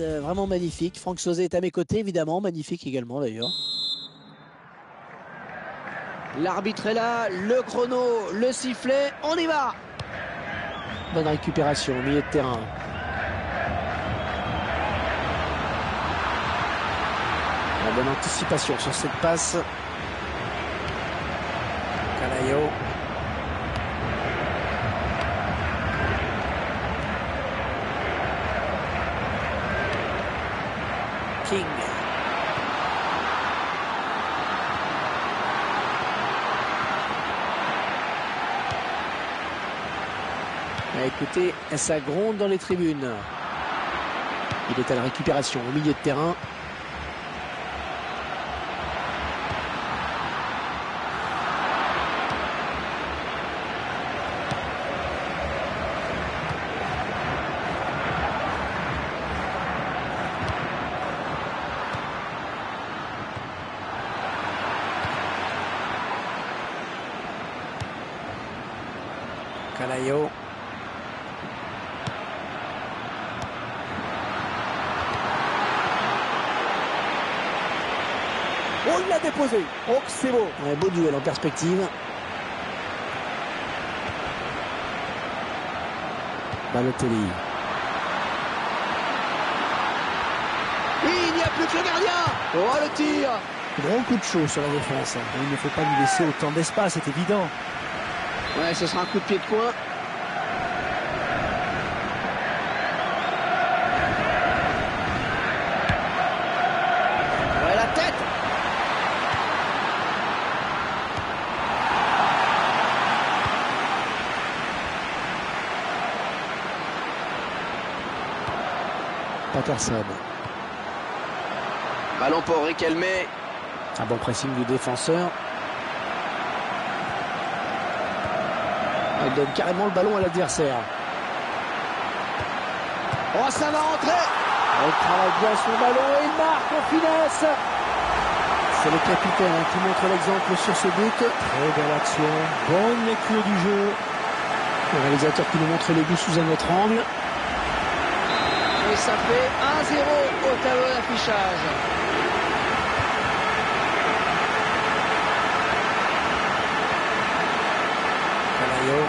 parade vraiment magnifique. Franck Sauzet est à mes côtés, évidemment. Magnifique également, d'ailleurs. L'arbitre est là, le chrono, le sifflet, on y va! Bonne récupération au milieu de terrain. La bonne anticipation sur cette passe. Calayo. King. Écoutez, ça gronde dans les tribunes. Il est à la récupération au milieu de terrain. Calayo. Oh, il l'a déposé. Oh, c'est beau. Ouais, beau duel en perspective. Balotelli. Oui, il n'y a plus que le gardien. Oh, le tir. Gros coup de chaud sur la défense. Il ne faut pas lui laisser autant d'espace, c'est évident. Ouais, ce sera un coup de pied de coin. Ouais, la tête. Patterson. Ballon pour Riquelme. Un bon pressing du défenseur. Il donne carrément le ballon à l'adversaire. Oh, ça va rentrer. Il travaille bien son ballon et il marque en finesse. C'est le capitaine qui montre l'exemple sur ce but. Très belle action. Bonne lecture du jeu. Le réalisateur qui nous montre les buts sous un autre angle. Et ça fait 1-0 au tableau d'affichage. Calayo.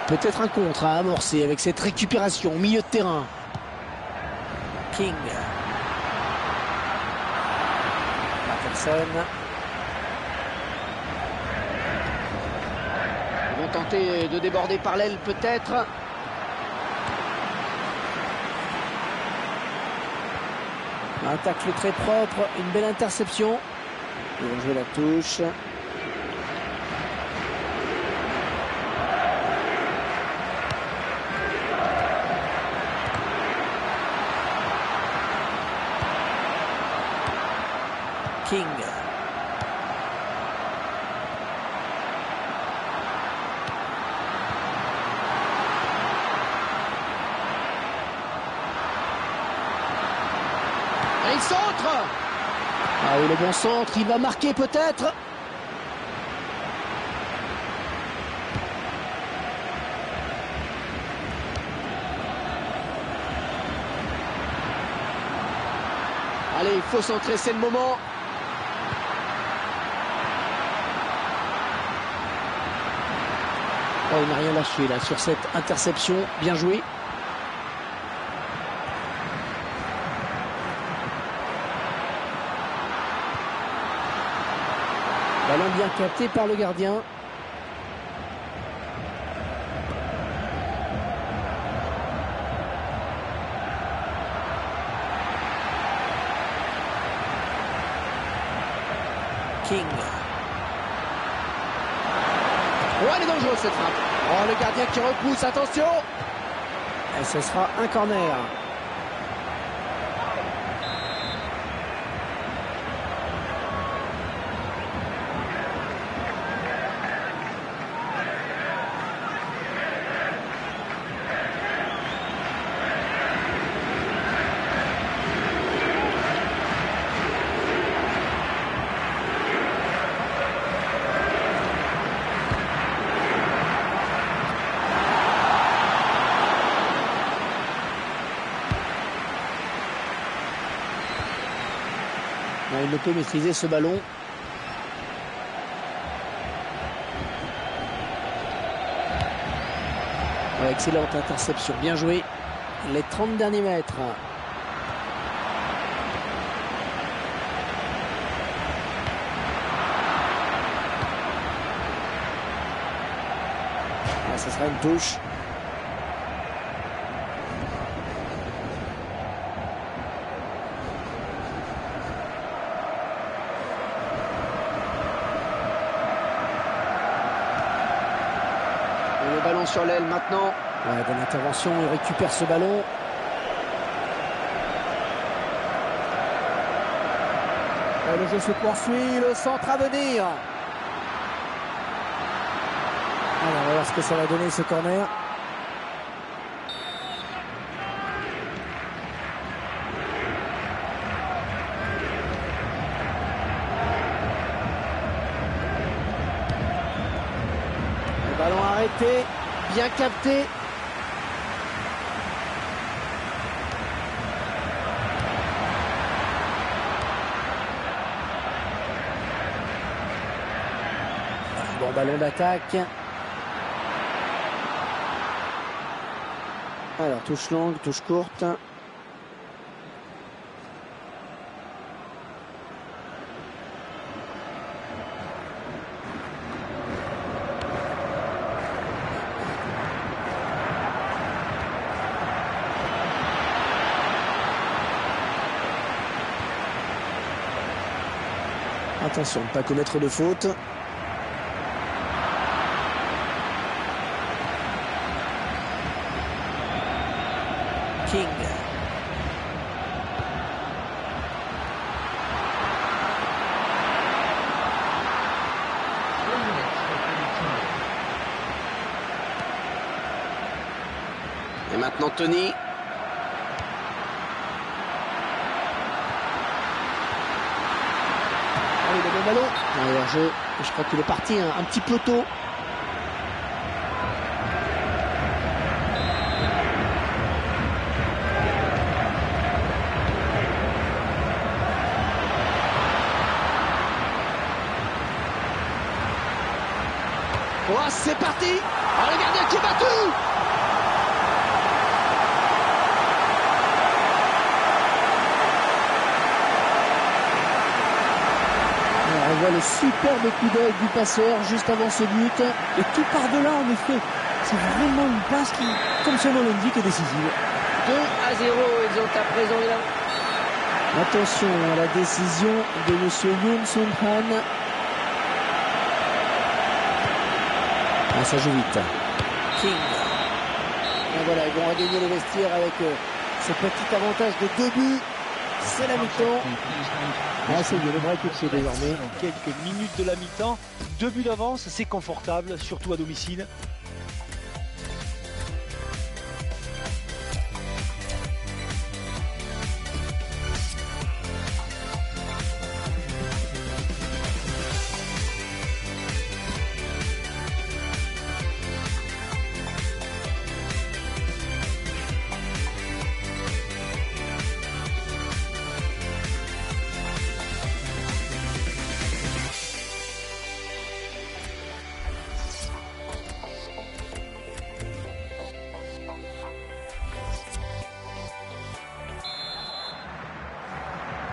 Peut-être un contre à amorcer avec cette récupération au milieu de terrain. King. Patterson. Ils vont tenter de déborder par l'aile peut-être. Un tacle très propre, une belle interception. Ils vont jouer la touche. King. Et il centre. Ah oui, le bon centre, il va marquer peut-être. Allez, il faut centrer, c'est le moment. Oh, il n'a rien lâché là sur cette interception. Bien joué. Ballon bien capté par le gardien. King. Oh, elle est dangereuse cette frappe. Oh, le gardien qui repousse, attention. Et ce sera un corner. Il ne peut maîtriser ce ballon. Ouais, excellente interception, bien joué. Les 30 derniers mètres. Ah, ça sera une touche. Et le ballon sur l'aile maintenant. Ouais, bonne intervention, il récupère ce ballon. Et le jeu se poursuit, le centre à venir. Alors, on va voir ce que ça va donner ce corner. Le ballon arrêté, bien capté. Bon ballon d'attaque. Alors touche longue, touche courte. Attention, ne pas commettre de faute. King. Et maintenant Tony. Allez, le bon ballon. Alors, je crois qu'il est parti un petit peu tôt. Oh, c'est parti. Oh, le gardien qui est battu. Alors, on voit le superbe coup d'œil du passeur juste avant ce but. Et tout par de là, en effet. C'est vraiment une passe qui, comme son nom l'indique, est décisive. 2-0, ils ont à présent là. Attention à la décision de M. Yoon Sun-han. Ah, ça joue vite. King. Et voilà, ils vont regagner les vestiaires avec ce petit avantage de 2 buts. C'est la mi-temps. Ah, c'est bien, le vrai coup de pied désormais. Quelques minutes de la mi-temps, 2 buts d'avance, c'est confortable, surtout à domicile.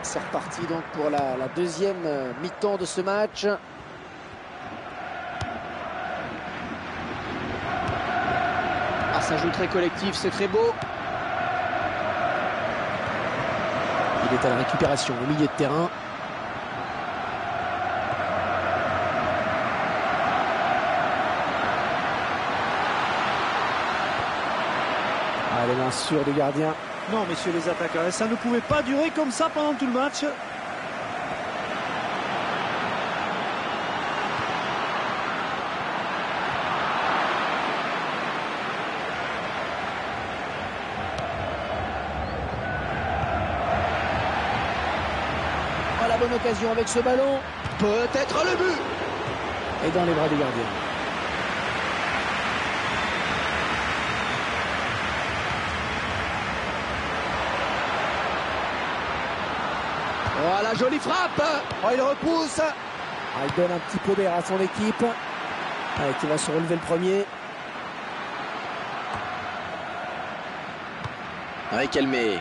C'est reparti donc pour la deuxième mi-temps de ce match. Ah, ça joue très collectif, c'est très beau. Il est à la récupération au milieu de terrain. Ah, les mains sûres du gardien. Non, messieurs les attaquants, ça ne pouvait pas durer comme ça pendant tout le match. Oh, la bonne occasion avec ce ballon. Peut-être le but. Et dans les bras du gardien. Voilà, jolie frappe. Oh, il repousse. Il donne un petit peu d'air à son équipe. Qui va se relever le premier. Riquelme.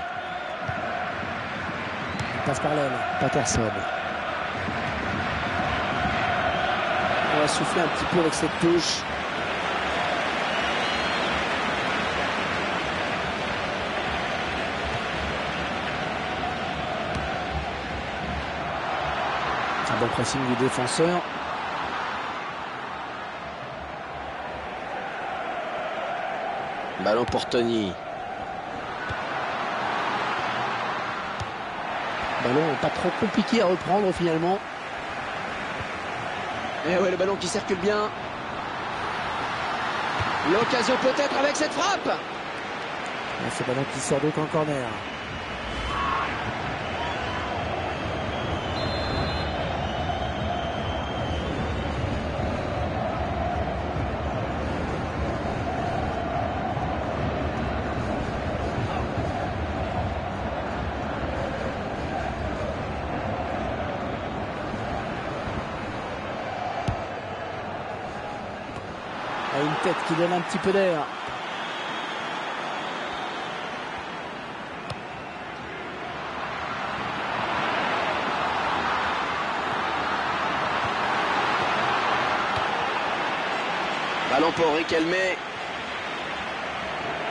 Passe par l'aile. Patterson. On va souffler un petit peu avec cette touche. Un bon pressing du défenseur. Ballon pour Tony. Ballon pas trop compliqué à reprendre finalement. Et ouais, le ballon qui circule bien. L'occasion peut-être avec cette frappe. Et ce ballon qui sort donc en corner. Une tête qui donne un petit peu d'air. Ballon pour Riquelme.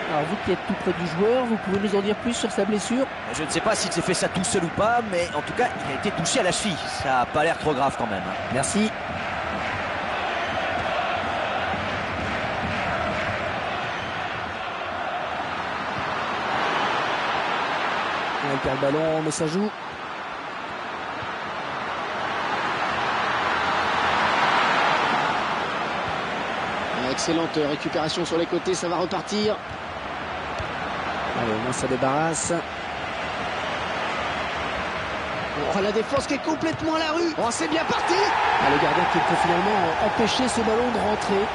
Alors vous qui êtes tout près du joueur, vous pouvez nous en dire plus sur sa blessure? Je ne sais pas s'il s'est fait ça tout seul ou pas, mais en tout cas, il a été touché à la cheville. Ça n'a pas l'air trop grave quand même. Merci. Il perd le ballon, mais ça joue. Excellente récupération sur les côtés, ça va repartir. Allez, au moins ça débarrasse. Oh, la défense qui est complètement à la rue. Oh, c'est bien parti. Le gardien qui peut finalement empêcher ce ballon de rentrer.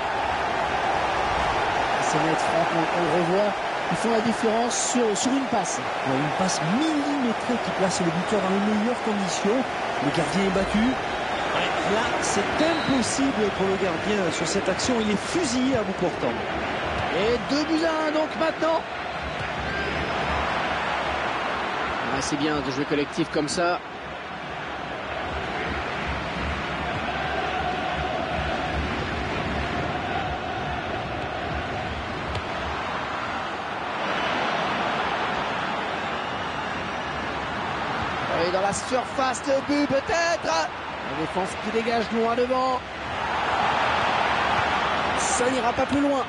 C'est net, Franck, on le revoit. Ils font la différence sur une passe. Une passe millimétrée qui place le buteur dans les meilleures conditions. Le gardien est battu. Là, c'est impossible pour le gardien sur cette action. Il est fusillé à bout portant. Et 2-1 donc maintenant. C'est bien de jouer collectif comme ça. Et dans la surface de but peut-être. La défense qui dégage loin devant. Ça n'ira pas plus loin.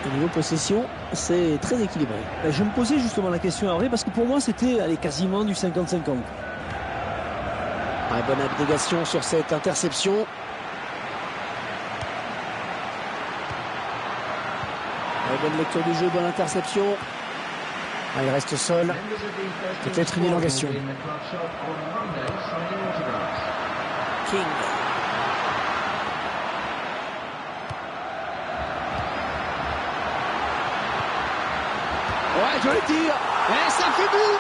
Au niveau possession, c'est très équilibré. Je me posais justement la question après parce que pour moi c'était quasiment du 50-50. Bonne abnégation sur cette interception. Bonne lecture du jeu, bonne interception. Il reste seul. Peut-être une élongation. King. Ouais, joli tir. Et ça fait but.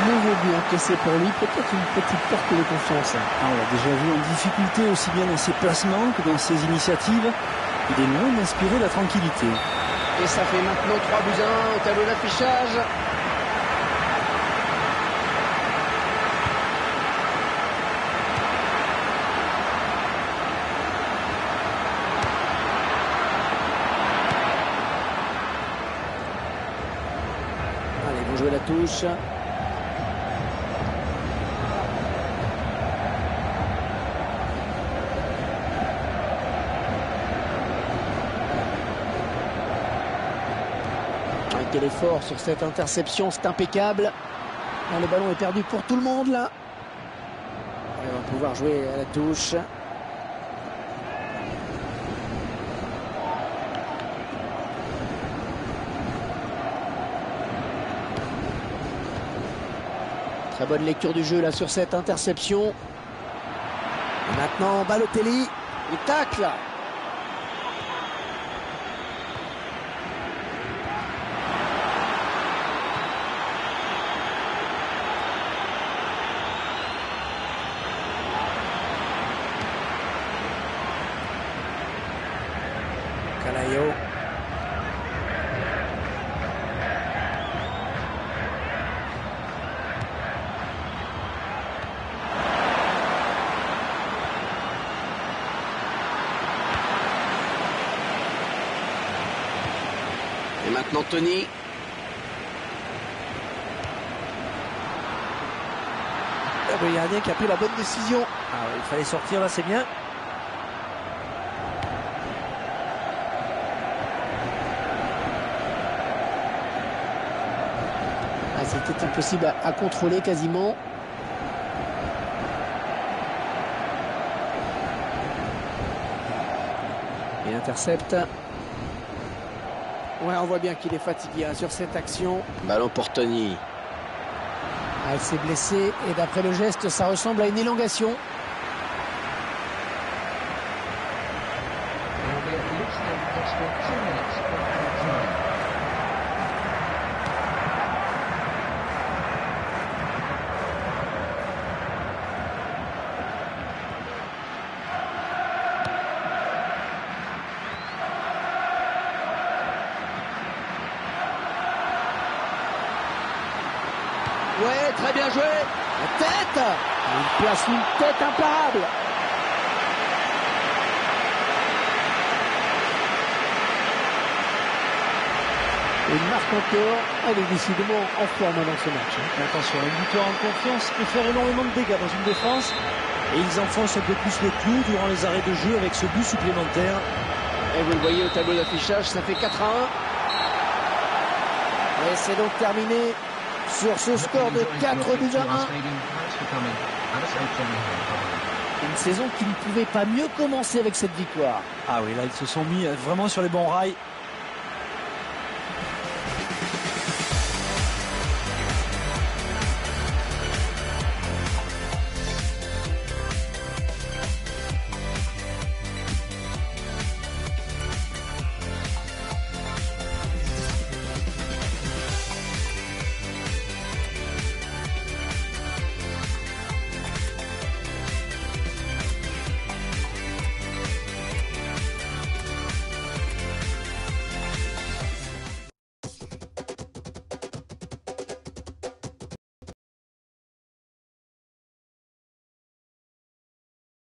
Nouveau but encaissé pour lui, peut-être une petite perte de confiance. On l'a déjà vu en difficulté aussi bien dans ses placements que dans ses initiatives. Il est loin d'inspirer la tranquillité. Et ça fait maintenant 3-1 au tableau d'affichage. Allez, ils vont jouer la touche. Quel effort sur cette interception, c'est impeccable. Le ballon est perdu pour tout le monde là. On va pouvoir jouer à la touche. Très bonne lecture du jeu là sur cette interception. Et maintenant Balotelli, le tacle. Calayo. Et maintenant Tony. Le gardien qui a pris la bonne décision. Ah, il fallait sortir là, c'est bien. Ah, c'était impossible à contrôler quasiment. Il intercepte. Ouais, on voit bien qu'il est fatigué hein, sur cette action. Ballon pour Tony. Ah, il s'est blessé et d'après le geste, ça ressemble à une élongation. Ouais, très bien joué. La tête. Il place une tête imparable. Et il marque encore. Elle est décidément en forme dans ce match. Et attention, un buteur en confiance peut faire énormément de dégâts dans une défense. Et ils enfoncent un peu plus le clou durant les arrêts de jeu avec ce but supplémentaire. Et vous le voyez au tableau d'affichage, ça fait 4-1. Et c'est donc terminé sur ce score de 4 buts à 1. Une saison qui ne pouvait pas mieux commencer avec cette victoire. Ah oui, là ils se sont mis vraiment sur les bons rails.